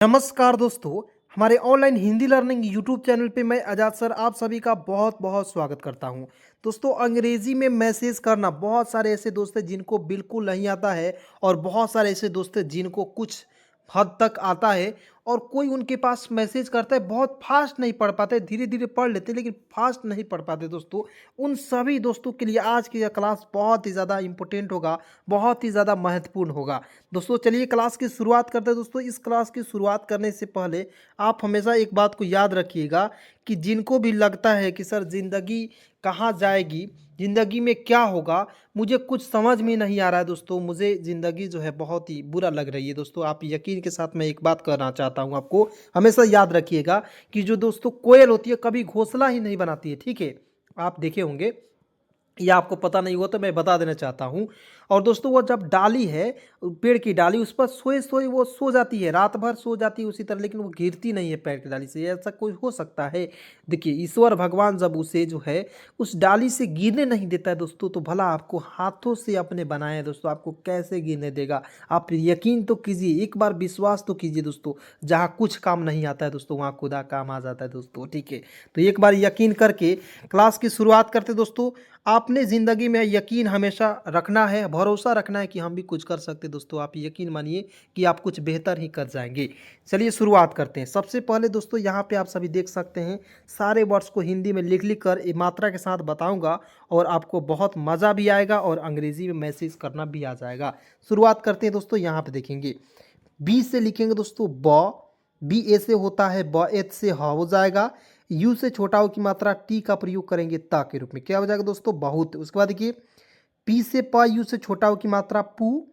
नमस्कार दोस्तों, हमारे online Hindi learning YouTube channel पे मैं आजाद सर आप सभी का बहुत बहुत स्वागत करता हूं। दोस्तों, अंग्रेजी में मैसेज करना बहुत सारे ऐसे दोस्त हैं जिनको बिल्कुल नहीं आता है और बहुत सारे ऐसे दोस्त हैं जिनको कुछ हद तक आता है और कोई उनके पास मैसेज करता है बहुत फास्ट नहीं पढ़ पाते, धीरे धीरे पढ़ लेते लेकिन फास्ट नहीं पढ़ पाते। दोस्तों, उन सभी दोस्तों के लिए आज की यह क्लास बहुत ही ज़्यादा इंपॉर्टेंट होगा, बहुत ही ज़्यादा महत्वपूर्ण होगा। दोस्तों, चलिए क्लास की शुरुआत करते हैं। दोस्तों, इस क्लास की शुरुआत करने से पहले आप हमेशा एक बात को याद रखिएगा कि जिनको भी लगता है कि सर ज़िंदगी कहाँ जाएगी, ज़िंदगी में क्या होगा, मुझे कुछ समझ में नहीं आ रहा है। दोस्तों, मुझे ज़िंदगी जो है बहुत ही बुरा लग रही है। दोस्तों, आप यकीन के साथ मैं एक बात कहना चाहता हूँ आपको, हमेशा याद रखिएगा कि जो दोस्तों कोयल होती है कभी घोंसला ही नहीं बनाती है। ठीक है, आप देखे होंगे या आपको पता नहीं हुआ तो मैं बता देना चाहता हूँ। और दोस्तों, वो जब डाली है, पेड़ की डाली, उस पर सोए सोए वो सो जाती है, रात भर सो जाती है उसी तरह, लेकिन वो गिरती नहीं है पेड़ की डाली से। ऐसा कोई हो सकता है? देखिए, ईश्वर भगवान जब उसे जो है उस डाली से गिरने नहीं देता है दोस्तों, तो भला आपको हाथों से अपने बनाए हैं दोस्तों, आपको कैसे गिरने देगा? आप यकीन तो कीजिए, एक बार विश्वास तो कीजिए दोस्तों। जहाँ कुछ काम नहीं आता है दोस्तों, वहाँ खुदा काम आ जाता है दोस्तों। ठीक है, तो एक बार यकीन करके क्लास की शुरुआत करते दोस्तों। आपने ज़िंदगी में यकीन हमेशा रखना है, भरोसा रखना है कि हम भी कुछ कर सकते हैं। दोस्तों, आप यकीन मानिए कि आप कुछ बेहतर ही कर जाएंगे। चलिए शुरुआत करते हैं। सबसे पहले दोस्तों, यहाँ पे आप सभी देख सकते हैं, सारे वर्ड्स को हिंदी में लिख लिख कर मात्रा के साथ बताऊंगा और आपको बहुत मज़ा भी आएगा और अंग्रेज़ी में मैसेज करना भी आ जाएगा। शुरुआत करते हैं दोस्तों। यहाँ पे देखेंगे, बी से लिखेंगे दोस्तों ब, बी ए से होता है ब, एच से ह हो जाएगा, यू से छोटा हो की मात्रा टी का प्रयोग करेंगे ता के रूप में, क्या हो जाएगा दोस्तों? बहुत। उसके बाद देखिए, पी से प, यू से छोटा हो की मात्रा पू,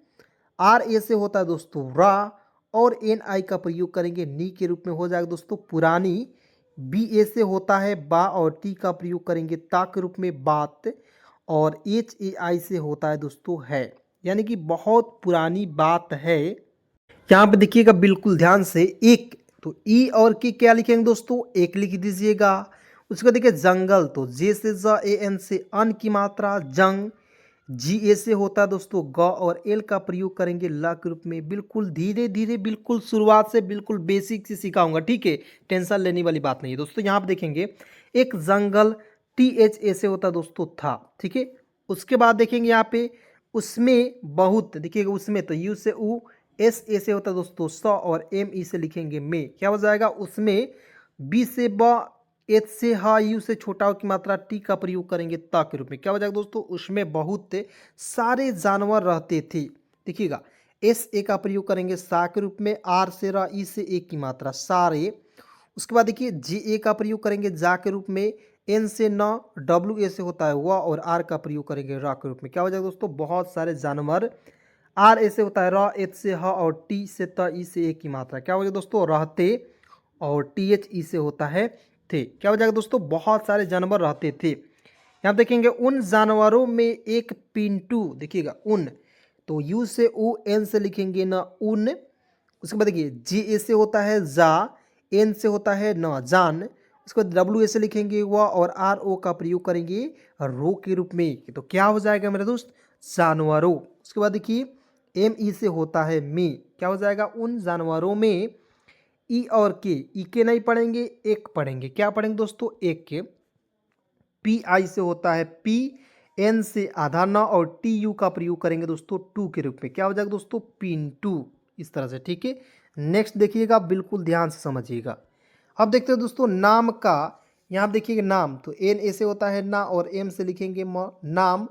आर ए से होता है दोस्तों रा, और एन आई का प्रयोग करेंगे नी के रूप में, हो जाएगा दोस्तों पुरानी। बी ए से होता है बा और टी का प्रयोग करेंगे ता के रूप में बात, और एच ए आई से होता है दोस्तों है, यानी कि बहुत पुरानी बात है। यहाँ पे देखिएगा बिल्कुल ध्यान से, एक तो ई और की क्या लिखेंगे दोस्तों? एक लिख दीजिएगा। उसके बाद देखिए जंगल, तो जे से ज ए एन से अन की मात्रा जंग, जी ए से होता है दोस्तों ग, और एल का प्रयोग करेंगे ला के रूप में। बिल्कुल धीरे धीरे, बिल्कुल शुरुआत से बिल्कुल बेसिक से सिखाऊंगा। ठीक है, टेंशन लेने वाली बात नहीं है दोस्तों। यहाँ पे देखेंगे, एक जंगल, टी एच ए से होता है दोस्तों था। ठीक है, उसके बाद देखेंगे यहाँ पे उसमें बहुत, देखिएगा उसमें, तो यू से ऊ, एस ए से होता है दोस्तों स, और एम ई से लिखेंगे में, क्या हो जाएगा उसमें? बी से ब, एच से हा, यू से छोटा हो की मात्रा टी का प्रयोग करेंगे ता के रूप में, क्या हो जाएगा दोस्तों? उसमें बहुत सारे जानवर रहते थे। देखिएगा, एस ए का प्रयोग करेंगे सा के रूप में, आर से रा, ई से एक की मात्रा सारे। उसके बाद देखिए, जी ए का प्रयोग करेंगे जा के रूप में, एन से न, डब्ल्यू ए से होता है हुआ, और आर का प्रयोग करेंगे रा के रूप में, क्या हो जाएगा दोस्तों? बहुत सारे जानवर। आर ए से होता है र, एच से ह, और टी से त, ई से एक की मात्रा, क्या हो जाएगा दोस्तों? रहते, और टी एच ई से होता है थे, क्या हो जाएगा दोस्तों? बहुत सारे जानवर रहते थे। यहाँ देखेंगे, उन जानवरों में एक पिंटू, देखिएगा उन, तो यू से ऊ, एन से लिखेंगे न उन। उसके बाद देखिए, जी ए से होता है जा, एन से होता है न जान। उसके बाद डब्ल्यू ए से लिखेंगे वह, और आर ओ का प्रयोग करेंगे रो के रूप में, तो क्या हो जाएगा मेरे दोस्त? जानवरों। उसके बाद देखिए, एम ई से होता है में, क्या हो जाएगा? उन जानवरों में। ई और के, ई के नहीं पढ़ेंगे, एक पढ़ेंगे, क्या पढ़ेंगे दोस्तों? एक के। पी आई से होता है पी, एन से आधा न, और टी यू का प्रयोग करेंगे दोस्तों टू के रूप में, क्या हो जाएगा दोस्तों? पिंटू। इस तरह से। ठीक है, नेक्स्ट देखिएगा, बिल्कुल ध्यान से समझिएगा। अब देखते हैं दोस्तों, नाम का। यहाँ देखिएगा नाम, तो एन ए से होता है ना, और एम से लिखेंगे म, नाम।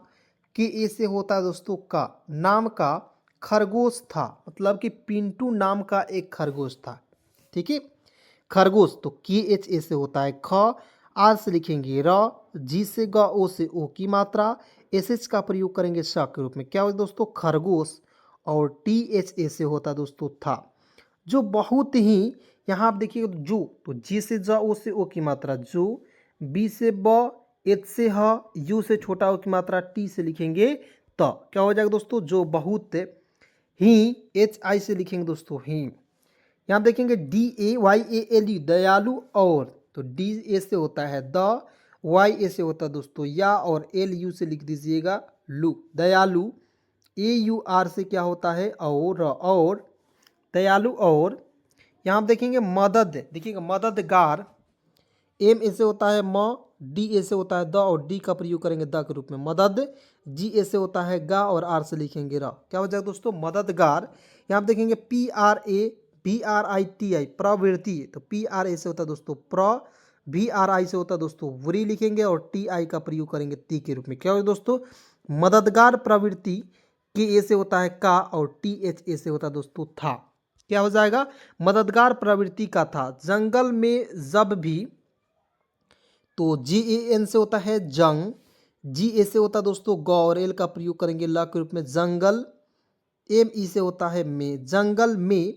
के ए से होता है दोस्तों का, नाम का खरगोश था, मतलब कि पिंटू नाम का एक खरगोश था। ठीक है, खरगोश, तो के एच ए से होता है ख, आर से लिखेंगे र, जी से ग, ओ से ओ की मात्रा, एस एच का प्रयोग करेंगे स के रूप में, क्या हो दोस्तों? खरगोश। और टी एच ए से होता है दोस्तों था, जो बहुत ही। यहाँ आप देखिए जो, तो जी से ज, ओ से ओ की मात्रा जो, बी से ब, एच से ह, यू से छोटा ओ की मात्रा टी से लिखेंगे त, क्या हो जाएगा दोस्तों? जो बहुत ही, एच आई से लिखेंगे दोस्तों ही। यहाँ देखेंगे, D A Y A L U दयालु, और तो डी ए से होता है द, वाई ए से होता है दोस्तों या, और एल यू से लिख दीजिएगा लू, दयालु। ए यू आर से क्या होता है? और दयालु। और यहाँ आप देखेंगे मदद, देखिएगा मददगार, एम ऐसे होता है म, डी ऐसे होता है द और डी का प्रयोग करेंगे द के रूप में मदद, जी ऐसे होता है गा और आर से लिखेंगे र। क्या हो जाएगा दोस्तों मददगार। यहाँ आप देखेंगे P R A B R I T I प्रवृत्ति, तो पी आर ए से होता है दोस्तों प्र, वी आर आई से होता है दोस्तों वृ लिखेंगे और टी आई का प्रयोग करेंगे ती के रूप में। क्या हो दोस्तों मददगार प्रवृत्ति, के ए से होता है का और टी एच ए से होता है दोस्तों था। क्या हो जाएगा मददगार प्रवृत्ति का था। जंगल में जब भी, तो जी ए एन से होता है जंग, जी ए से होता है दोस्तों गौ और एल का प्रयोग करेंगे ल के रूप में जंगल, एम ई से होता है में, जंगल में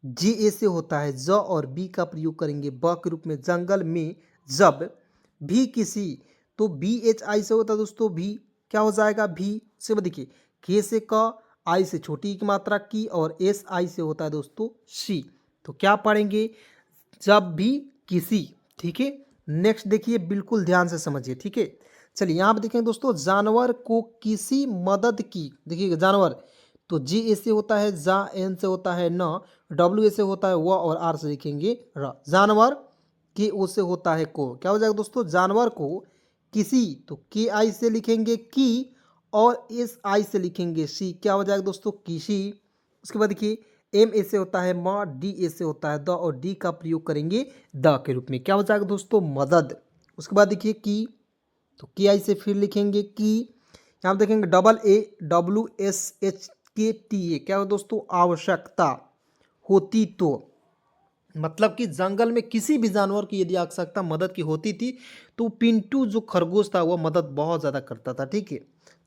जी ए से होता है ज और बी का प्रयोग करेंगे ब के रूप में जंगल में जब भी किसी, तो बी एच आई से होता है दोस्तों भी, क्या हो जाएगा भी से देखिए के से क, आई से छोटी की मात्रा की और एस आई से होता है दोस्तों सी। तो क्या पढ़ेंगे जब भी किसी, ठीक है। नेक्स्ट देखिए बिल्कुल ध्यान से समझिए, ठीक है। चलिए यहाँ पे देखेंगे दोस्तों जानवर को किसी मदद की, देखिएगा जानवर, तो जी ए से होता है जा, एन से होता है न, डब्ल्यू ए से होता है व और आर से लिखेंगे र। जानवर के ओ से होता है को। क्या हो जाएगा दोस्तों जानवर को किसी, तो के आई से लिखेंगे की और एस आई से लिखेंगे सी। क्या हो जाएगा दोस्तों किसी। उसके बाद देखिए एम ए से होता है म, डी ए से होता है द और डी का प्रयोग करेंगे द के रूप में। क्या हो जाएगा दोस्तों मदद। उसके बाद देखिए की, तो के आई से फिर लिखेंगे की, यहाँ देखेंगे double A W S H के टी ए। क्या हो दोस्तों आवश्यकता होती तो, मतलब कि जंगल में किसी भी जानवर की यदि आवश्यकता मदद की होती थी तो पिंटू जो खरगोश था वह मदद बहुत ज़्यादा करता था, ठीक है।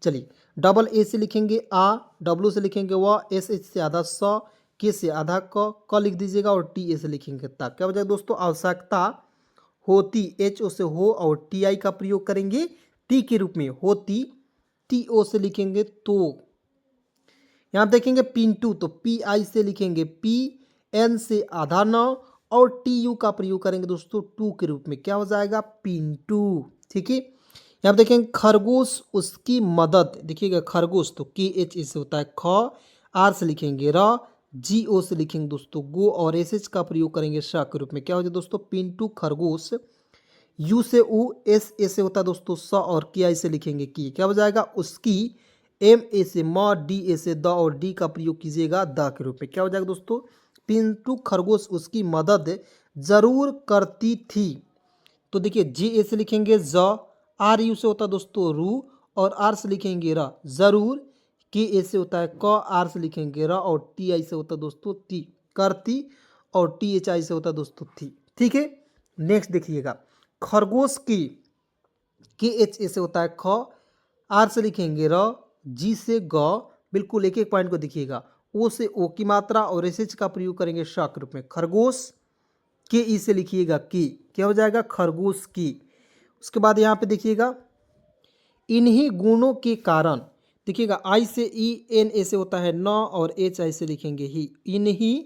चलिए डबल ए से लिखेंगे आ, डब्ल्यू से लिखेंगे व, एस एच से आधा स, के से आधा क लिख दीजिएगा और टी ए से लिखेंगे ता। क्या हो जाएगा दोस्तों आवश्यकता होती, एच ओ से हो और टी आई का प्रयोग करेंगे टी के रूप में होती, टी ओ से लिखेंगे तो। यहाँ देखेंगे पिंटू, तो पी आई से लिखेंगे पी, एन से आधा न और टी यू का प्रयोग करेंगे दोस्तों टू के रूप में। क्या हो जाएगा पिंटू, ठीक है। यहाँ देखेंगे खरगोश उसकी मदद, देखिएगा खरगोश, तो के एच ए से होता है ख, आर से लिखेंगे र, जी ओ से लिखेंगे दोस्तों गो और एस एच का प्रयोग करेंगे श के रूप में। क्या हो जाए दोस्तों पिंटू खरगोश, यू से उ, एस ए से होता है दोस्तों स और के आई से लिखेंगे की। क्या हो जाएगा उसकी, एम ए से म, डी ए से द और डी का प्रयोग कीजिएगा द के रूप में। क्या हो जाएगा दोस्तों पिंटू खरगोश उसकी मदद जरूर करती थी, तो देखिए जी ए से लिखेंगे ज, आर यू से होता है दोस्तों रू और आर से लिखेंगे र, जरूर, के ए से होता है क, आर से लिखेंगे र और टी आई से होता है दोस्तों ती, करती और टी एच आई से होता है दोस्तों थी, ठीक है। नेक्स्ट देखिएगा खरगोश की, के एच ए से होता है ख, आर से लिखेंगे र, जी से ग, बिल्कुल एक एक पॉइंट को देखिएगा, ओ से ओ की मात्रा और एस एच का प्रयोग करेंगे श के रूप में। खरगोश के ई से लिखिएगा की। क्या हो जाएगा खरगोश की। उसके बाद यहाँ पे देखिएगा इन्हीं गुणों के कारण, देखिएगा आई से ई, एन ए से होता है न और एच आई से लिखेंगे ही, इन्हीं,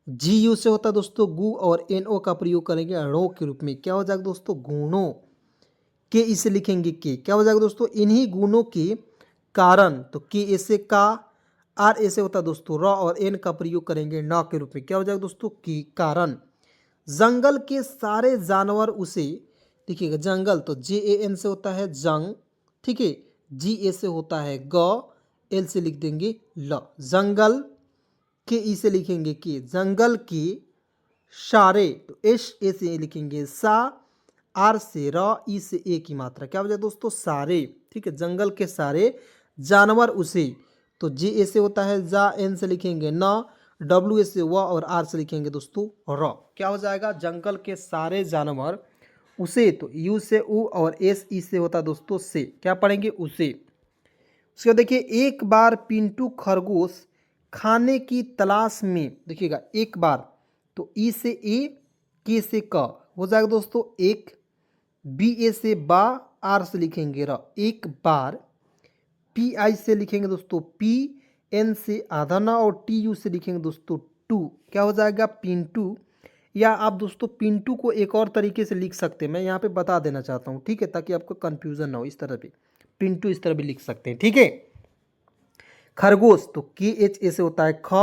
जी यू से होता है दोस्तों गु और एन ओ का प्रयोग करेंगे रो के रूप में। क्या हो जाएगा दोस्तों गुणों, के ई से लिखेंगे के। क्या हो जाएगा दोस्तों इन्हीं गुणों के कारण, तो के ए से का, आर ए से होता है दोस्तों र और एन का प्रयोग करेंगे न के रूप में। क्या हो जाएगा दोस्तों के कारण। जंगल के सारे जानवर उसे, देखिएगा जंगल, तो जे ए एन से होता है जंग, ठीक है, जी ए से होता है ग, एल से लिख देंगे ल, जंगल, के ई से लिखेंगे के, जंगल के सारे, तो एस ए से लिखेंगे सा, आर से र, ई से ए की मात्रा। क्या हो जाए दोस्तों सारे, ठीक है, जंगल के सारे जानवर उसे, तो जे ए से होता है जा, एन से लिखेंगे न, डब्ल्यू ए से व और आर से लिखेंगे दोस्तों र। क्या हो जाएगा जंगल के सारे जानवर उसे, तो यू से उ और एस ई से होता दोस्तों से। क्या पढ़ेंगे उसे। उसके बाद देखिए एक बार पिंटू खरगोश खाने की तलाश में, देखिएगा एक बार, तो ई से ए, के से क हो जाएगा दोस्तों एक, बी ए से बा, आर से लिखेंगे र, एक बार, पी आई से लिखेंगे दोस्तों पी, एन से आधा ना और टी यू से लिखेंगे दोस्तों टू। क्या हो जाएगा पिंटू, या आप दोस्तों पिंटू को एक और तरीके से लिख सकते हैं, मैं यहाँ पे बता देना चाहता हूँ, ठीक है, ताकि आपको कंफ्यूजन ना हो। इस तरह भी पिंटू इस तरह भी लिख सकते हैं, ठीक है। खरगोश, तो के एच ए से होता है ख,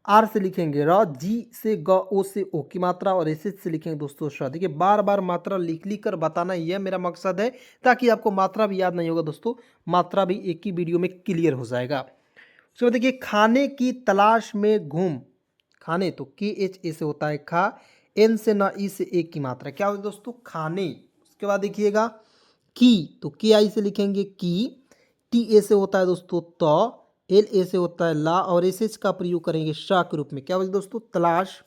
आर से लिखेंगे र, जी से ग, ओ से ओ की मात्रा, और एस से लिखेंगे दोस्तों श। देखिए बार बार मात्रा लिख लिख कर बताना यह मेरा मकसद है, ताकि आपको मात्रा भी याद नहीं होगा दोस्तों, मात्रा भी एक ही वीडियो में क्लियर हो जाएगा। उसके बाद देखिए खाने की तलाश में घूम, खाने तो के एच ए से होता है खा, एन से न, ई से एक की मात्रा, क्या होगा दोस्तों खाने। उसके बाद देखिएगा की, तो के आई से लिखेंगे की, टी ए से होता है दोस्तों तो, एल ए से होता है ला, और एस एच का प्रयोग करेंगे शा के रूप में, क्या होगा दोस्तों तलाश।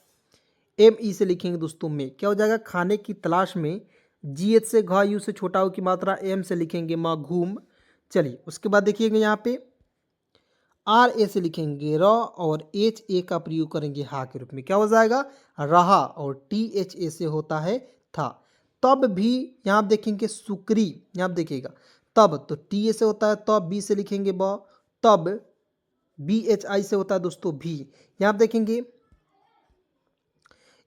एम ई से लिखेंगे दोस्तों में, क्या हो जाएगा खाने की तलाश में। जी एच से घ, यू से छोटा हो की मात्रा, एम से लिखेंगे म, घूम। चलिए उसके बाद देखिएगा यहाँ पे आर ए से लिखेंगे र, और एच ए का प्रयोग करेंगे हा के रूप में, क्या हो जाएगा रहा, और टी एच ए से होता है था। तब भी यहाँ आप देखेंगे सुकरी, यहाँ आप देखिएगा तब, तो टी ए से होता है तब, बी से लिखेंगे ब, तब बी एच आई से होता है दोस्तों भी। यहाँ आप देखेंगे,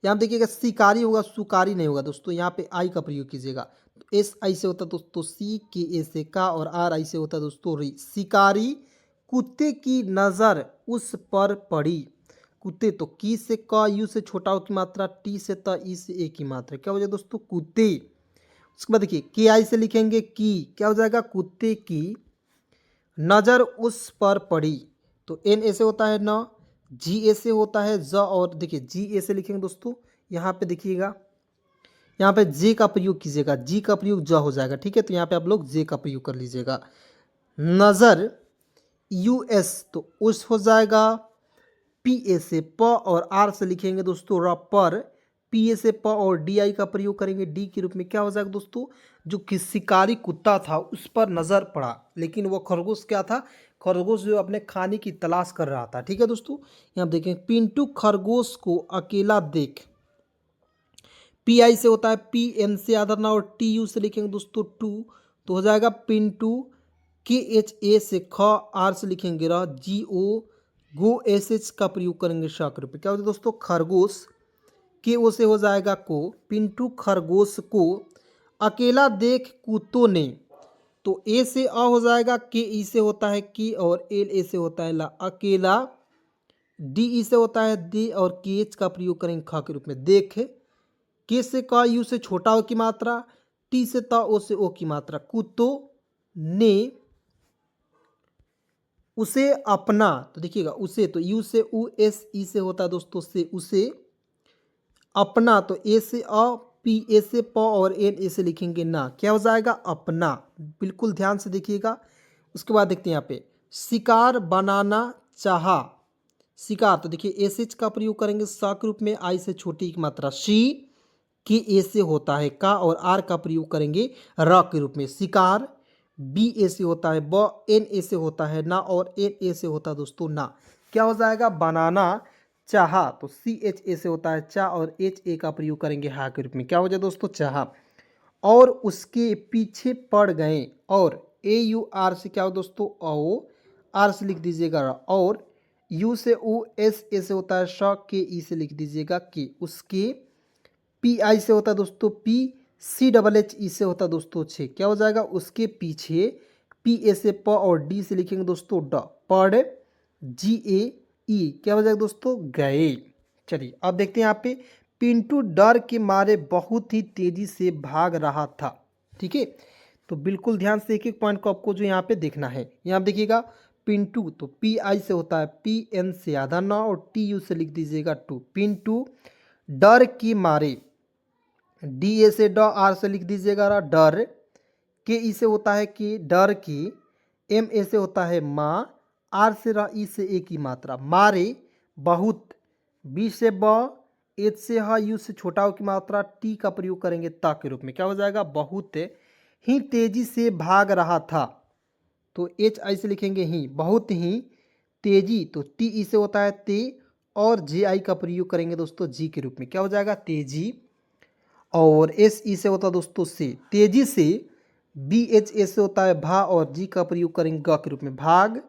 यहाँ देखिएगा शिकारी होगा, सुकारी नहीं होगा दोस्तों, यहाँ पे आई का प्रयोग कीजिएगा। तो एस आई से होता है दोस्तों सी, के ए से का, और आर आई से होता है दोस्तों री। शिकारी कुत्ते की नज़र उस पर पड़ी, कुत्ते तो की से क, यू से छोटा हो की मात्रा, टी से त, ई से ए की मात्रा, क्या हो जाएगा दोस्तों कुत्ते। उसके बाद देखिए के आई से लिखेंगे की, क्या हो जाएगा कुत्ते की नज़र उस पर पड़ी, तो एन ए से होता है न, जी ए से होता है ज, और देखिए जी ए से लिखेंगे दोस्तों, यहाँ पे देखिएगा यहाँ पे जे का प्रयोग कीजिएगा, जी का प्रयोग ज हो जाएगा, ठीक है। तो यहाँ पे आप लोग जे का प्रयोग कर लीजिएगा। नज़र यू एस तो उस हो जाएगा, पी ए से प, और आर से लिखेंगे दोस्तों र, पर, पी ए से प, और डी आई का प्रयोग करेंगे डी के रूप में, क्या हो जाएगा दोस्तों जो कि शिकारी कुत्ता था उस पर नज़र पड़ा, लेकिन वो खरगोश क्या था, खरगोश जो अपने खाने की तलाश कर रहा था, ठीक है दोस्तों। यहाँ देखें पिंटू खरगोश को अकेला देख, पी आई से होता है पी, एन से आधा ना, और टी यू से लिखेंगे दोस्तों टू, तो हो जाएगा पिंटू। के एच ए से ख, आर से लिखेंगे र, जी ओ, गो एस एच का प्रयोग करेंगे श के रूप में, क्या होता है दोस्तों खरगोश, के ओ से हो जाएगा को, पिंटू खरगोश को अकेला देख कुत्तों ने, तो ए से अ हो जाएगा, के ई से होता है की, और एल ए से होता है ला, अकेला। डी ई से होता है दे, और के एच का प्रयोग करेंगे ख के रूप में देख। के से क, यू से छोटा ओ की मात्रा, टी से त, ओ से ओ की मात्रा, कुत्तों ने उसे अपना, तो देखिएगा उसे तो यू से उ, एस ई से होता है दोस्तों से, उसे अपना, तो ए से अ, पी ए से प, और एन ए से लिखेंगे ना, क्या हो जाएगा अपना, बिल्कुल ध्यान से देखिएगा। उसके बाद देखते हैं यहाँ पे शिकार बनाना चाहा, शिकार तो देखिए एस एच का प्रयोग करेंगे सा के रूप में, आई से छोटी की मात्रा शी, के ए से होता है का, और आर का प्रयोग करेंगे र के रूप में, शिकार। बी ए से होता है ब, एन ए से होता है ना, और एन ए से होता है दोस्तों ना, क्या हो जाएगा बनाना चाहा, तो सी एच ए से होता है चा, और एच ए का प्रयोग करेंगे हा के रूप में, क्या हो जाए दोस्तों चाहा। और उसके पीछे पड़ गए, और ए यू आर से क्या हो दोस्तों ओ, आर से लिख दीजिएगा और, यू से उ, एस ए से होता है श, के ई से लिख दीजिएगा के, उसके, पी आई से होता है दोस्तों P, C double H E से होता है दोस्तों छः, क्या हो जाएगा उसके पीछे, पी ए से प, और डी से लिखेंगे दोस्तों ड, पढ़, जी ए ई, क्या हो जाएगा दोस्तों गए। चलिए अब देखते हैं यहाँ पे पिंटू डर के मारे बहुत ही तेजी से भाग रहा था, ठीक है। तो बिल्कुल ध्यान से एक एक पॉइंट को आपको जो यहाँ पे देखना है। यहाँ देखिएगा पिंटू तो पी आई से होता है पी, एन से आधा ना, और टी यू से लिख दीजिएगा टू, पिंटू डर के मारे, डी ए से ड, आर से लिख दीजिएगा डर, के ई से होता है कि डर की, एम ए से होता है माँ, आर से र, ई से ए की मात्रा, मारे बहुत, बी से ब, एच से ह, यू से छोटा हो की मात्रा, टी का प्रयोग करेंगे ता के रूप में, क्या हो जाएगा बहुत ही तेजी से भाग रहा था, तो एच आई से लिखेंगे ही, बहुत ही तेजी, तो टी ई से होता है ते, और जे आई का प्रयोग करेंगे दोस्तों जी के रूप में, क्या हो जाएगा तेजी। और एस ई से होता है दोस्तों से, तेजी से। बी एच ए से होता है भा, और जी का प्रयोग करेंगे ग के रूप में भाग।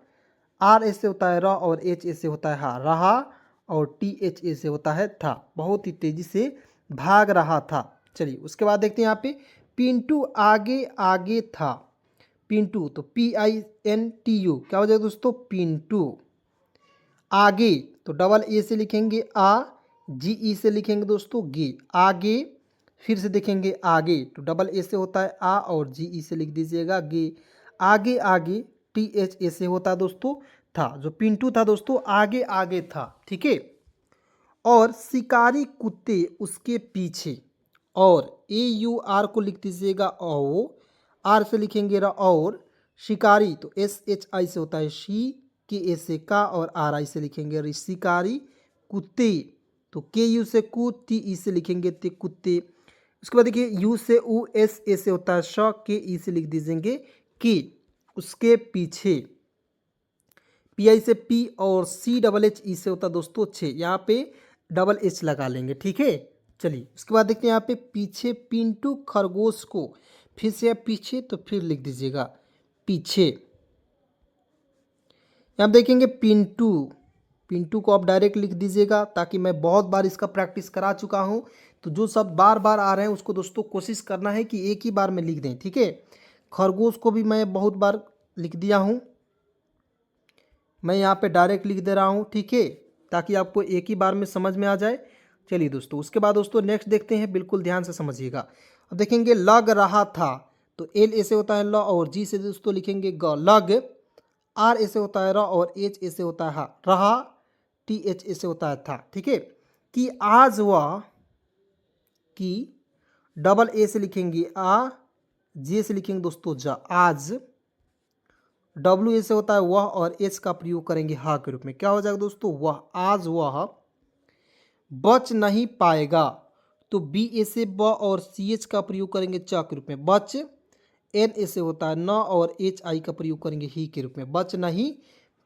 आर एस से होता है र, और एच ए से होता है हा, रहा। और टी एच ए से होता है था, बहुत ही तेजी से भाग रहा था। चलिए उसके बाद देखते हैं यहाँ पे पिंटू आगे आगे था, पिंटू तो P I N T U, क्या हो जाएगा दोस्तों पिंटू, आगे तो डबल ए से लिखेंगे आ, जी ई से लिखेंगे दोस्तों गे, आगे। फिर से देखेंगे आगे, तो डबल ए से होता है आ और जी ई से लिख दीजिएगा गे, आगे आगे। टी एच ए से होता है दोस्तों था, जो पिंटू था दोस्तों आगे आगे था, ठीक है। और शिकारी कुत्ते उसके पीछे, और ए यू आर को लिख दीजिएगा ओ, आर से लिखेंगे र, और शिकारी तो एस एच आई से होता है शी, के ए से का, और आर आई से लिखेंगे रि, शिकारी कुत्ते तो के यू से कु, टी ई से लिखेंगे ते कुत्ते। उसके बाद देखिए यू से उ, एस ए से होता है श, के ई से लिख दीजिएंगे कि, उसके पीछे। पी आई से पी, और सी डबल एच ई से होता है दोस्तों छे, यहाँ पे डबल एच लगा लेंगे, ठीक है। चलिए उसके बाद देखते हैं यहाँ पे पीछे, पिंटू खरगोश को, फिर से पीछे तो फिर लिख दीजिएगा पीछे। यहाँ देखेंगे पिंटू, पिंटू को आप डायरेक्ट लिख दीजिएगा, ताकि मैं बहुत बार इसका प्रैक्टिस करा चुका हूँ, तो जो शब्द बार बार आ रहे हैं उसको दोस्तों कोशिश करना है कि एक ही बार में लिख दें, ठीक है। खरगोश को भी मैं बहुत बार लिख दिया हूँ, मैं यहाँ पे डायरेक्ट लिख दे रहा हूँ, ठीक है, ताकि आपको एक ही बार में समझ में आ जाए। चलिए दोस्तों उसके बाद दोस्तों नेक्स्ट देखते हैं, बिल्कुल ध्यान से समझिएगा। अब देखेंगे लग रहा था, तो एल ऐसे होता है ल, और जी से दोस्तों लिखेंगे ग, लग। आर ऐसे होता है र, और एच ऐसे होता है हा, रहा। टी एच ऐसे होता है था, ठीक है। कि आज वह, कि डबल ए से लिखेंगे आ, जे से लिखेंगे दोस्तों जा, आज। डब्ल्यू ए से होता है वह, और एच का प्रयोग करेंगे हा के रूप में, क्या हो जाएगा दोस्तों वह, आज वह बच नहीं पाएगा, तो बी ए से ब, और सी एच का प्रयोग करेंगे च के रूप में, बच। एन ए से होता है न, और एच आई का प्रयोग करेंगे ही के रूप में, बच नहीं।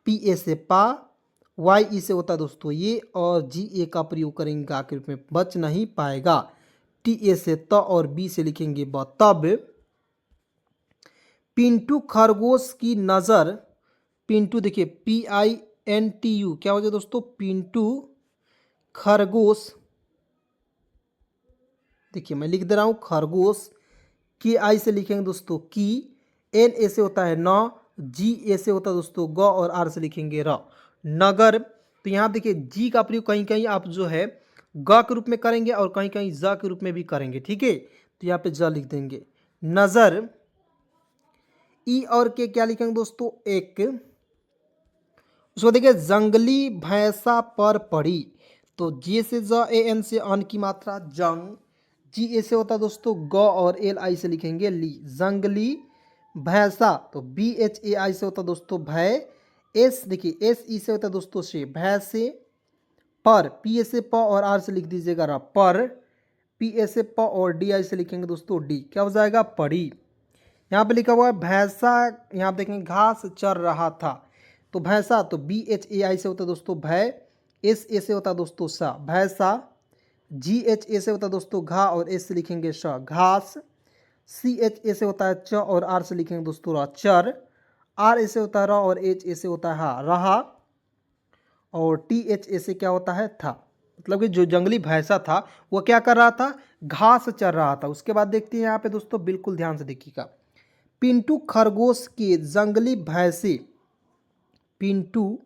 पी ए से पा, वाई ई से होता है दोस्तों ये, और जी ए का प्रयोग करेंगे गा के रूप में, बच नहीं पाएगा। टी ए से त, और बी से लिखेंगे ब, तब। पिंटू खरगोश की नज़र, पिंटू देखिए P I N T U, क्या हो जाए दोस्तों पिंटू खरगोश, देखिए मैं लिख दे रहा हूँ खरगोश, के आई से लिखेंगे दोस्तों की, एन ए से होता है न, जी ए से होता है दोस्तों ग, और आर से लिखेंगे र, नगर। तो यहाँ देखिए जी का प्रयोग कहीं कहीं आप जो है ग के रूप में करेंगे, और कहीं कहीं ज के रूप में भी करेंगे, ठीक है। तो यहाँ पे ज लिख देंगे, नजर। ई और के क्या लिखेंगे दोस्तों एक। उसको देखिए जंगली भैंसा पर पड़ी, तो जे से ज, ए एन से अन की मात्रा जंग, जी ए से होता है दोस्तों ग, और एल आई से लिखेंगे ली, जंगली भैंसा तो बी एच ए आई से होता है दोस्तों भय, एस देखिए एस ई से होता है दोस्तों से भैंसे, पर पी ए से प, और आर से लिख दीजिएगा रा, पर। पी ए से प, और डी आई से लिखेंगे दोस्तों डी, क्या हो जाएगा पड़ी। यहाँ पे लिखा हुआ है भैंसा, यहाँ पे देखेंगे घास चर रहा था, तो भैंसा तो बी एच ए आई से होता है दोस्तों भय, एस ए से होता है दोस्तों सा, भैंसा। जी एच ए से होता है दोस्तों घा, और एस से लिखेंगे श, घास। सी एच ए से होता है च, और आर से लिखेंगे दोस्तों रा, चर। आर ए से होता है र, और एच ए से होता है हा, रहा। और टी एच ए से क्या होता है था, मतलब कि जो जंगली भैंसा था वो क्या कर रहा था, घास चर रहा था। उसके बाद देखते हैं यहाँ पे दोस्तों, बिल्कुल ध्यान से देखिएगा। पिंटू खरगोश के जंगली भैंसे, पिंटू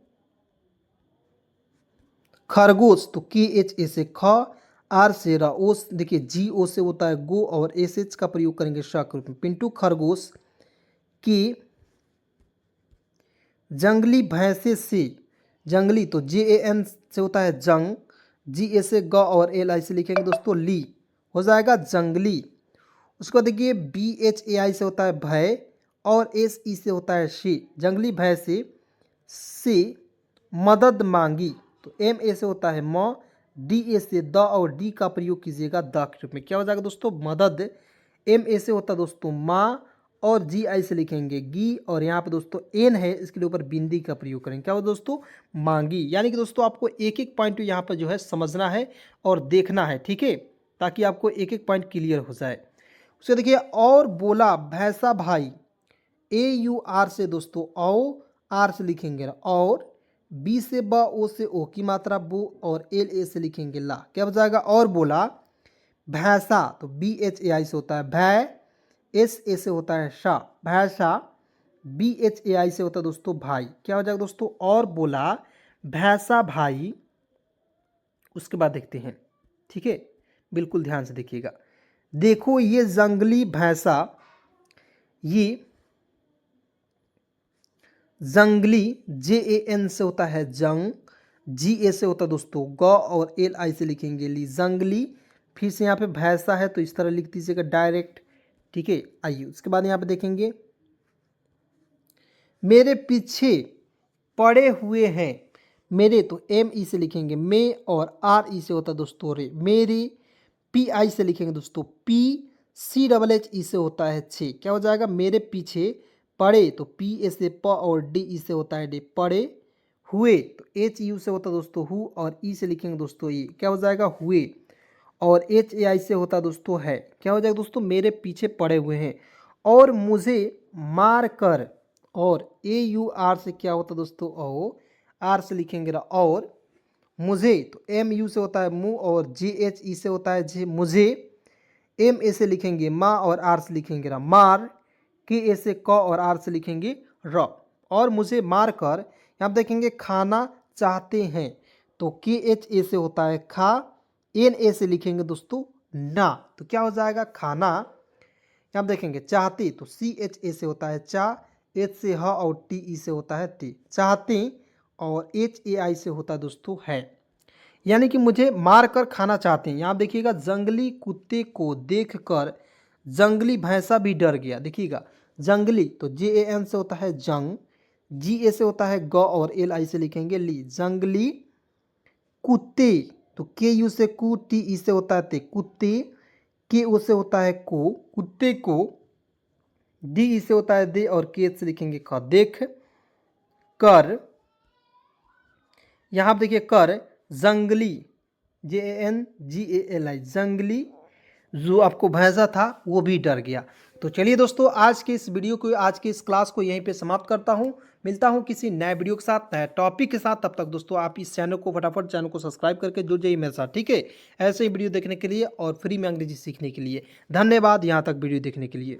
खरगोश तो के एच ए से ख, आर से रा, ओ देखिए जी ओ से होता है गो, और एस एच का प्रयोग करेंगे श के रूप में, पिंटू खरगोश की जंगली भैंसे से, जंगली तो जे ए एन से होता है जंग, जी ए से ग, और एल आई से लिखेंगे दोस्तों ली, हो जाएगा जंगली। उसको देखिए बी एच ए आई से होता है भय, और एस ई से होता है शी, जंगली भय से मदद मांगी, तो एम ए से होता है म, डी ए से द, और डी का प्रयोग कीजिएगा द के रूप में, क्या हो जाएगा दोस्तों मदद। एम ए से होता है दोस्तों माँ, और जी आई से लिखेंगे गी, और यहाँ पे दोस्तों एन है इसके लिए ऊपर बिंदी का प्रयोग करेंगे, क्या हो दोस्तों मांगी। यानी कि दोस्तों आपको एक एक पॉइंट यहाँ पर जो है समझना है और देखना है, ठीक है, ताकि आपको एक एक पॉइंट क्लियर हो जाए। उसको देखिए और बोला भैंसा भाई, ए यू आर से दोस्तों औ, आर से लिखेंगे और, बी से ब, ओ से ओ की मात्रा बो, और एल ए से लिखेंगे ला, क्या हो जाएगा और बोला भैंसा तो बी एच ए आई से होता है भै, एस ए से होता है शा, भैंसा। बी एच ए आई से होता है दोस्तों भाई, क्या हो जाएगा दोस्तों और बोला भैंसा भाई उसके बाद देखते हैं, ठीक है, बिल्कुल ध्यान से देखिएगा। देखो ये जंगली भैंसा, ये जंगली JAN से होता है जंग, GA से होता है दोस्तों ग, और LI से लिखेंगे ली, जंगली। फिर से यहाँ पे भैंसा है तो इस तरह लिख दीजिएगा डायरेक्ट, ठीक है। आइए उसके बाद यहाँ पे देखेंगे, मेरे पीछे पड़े हुए हैं, मेरे तो ME से लिखेंगे मे, और RE से होता है दोस्तों रे, मेरे। PI से लिखेंगे दोस्तों PCHH से होता है छे, क्या हो जाएगा, मेरे पीछे पड़े तो PA से प, और DE से होता है डे, पड़े हुए तो HU से होता है दोस्तों हु, और E से लिखेंगे दोस्तों ये, क्या हो जाएगा हुए, और HAI से होता है दोस्तों है, क्या हो जाएगा दोस्तों, मेरे पीछे पड़े हुए हैं। और मुझे मार कर, और AUR से क्या होता है दोस्तों ओ, R से लिखेंगे और मुझे तो MU से होता है मुँह, और JHE से होता है जे, मुझे। MA से लिखेंगे माँ, और R से लिखेंगे रा, मार। KA से क, और R से लिखेंगे र। और मुझे मार कर, यहाँ देखेंगे खाना चाहते हैं तो KHA से होता है खा, NA से लिखेंगे दोस्तों ना, तो क्या हो जाएगा खाना। यहाँ देखेंगे चाहते तो CHA से होता है चा, H से ह, और TE से होता है टी, चाहते, और HAI से होता है दोस्तों है, यानी कि मुझे मार कर खाना चाहते हैं। यहाँ देखिएगा जंगली कुत्ते को देखकर जंगली भैंसा भी डर गया, देखिएगा जंगली तो JAN से होता है जंग, GA से होता है ग, और LI से लिखेंगे ली, जंगली कुत्ते तो KU से कु, TE से होता है ते, कुत्ते। KO से होता है को, कुत्ते को। DE से होता है दे, और KH से लिखेंगे क, देख कर। यहाँ देखिए कर, जंगली JANGALI, जंगली जो आपको भैंसा था वो भी डर गया। तो चलिए दोस्तों, आज के इस वीडियो को, आज की इस क्लास को यहीं पे समाप्त करता हूँ। मिलता हूँ किसी नए वीडियो के साथ, नए टॉपिक के साथ। तब तक दोस्तों आप इस चैनल को फटाफट चैनल को सब्सक्राइब करके जुड़ जाइए मेरे साथ, ठीक है, ऐसे ही वीडियो देखने के लिए और फ्री में अंग्रेजी सीखने के लिए। धन्यवाद यहाँ तक वीडियो देखने के लिए।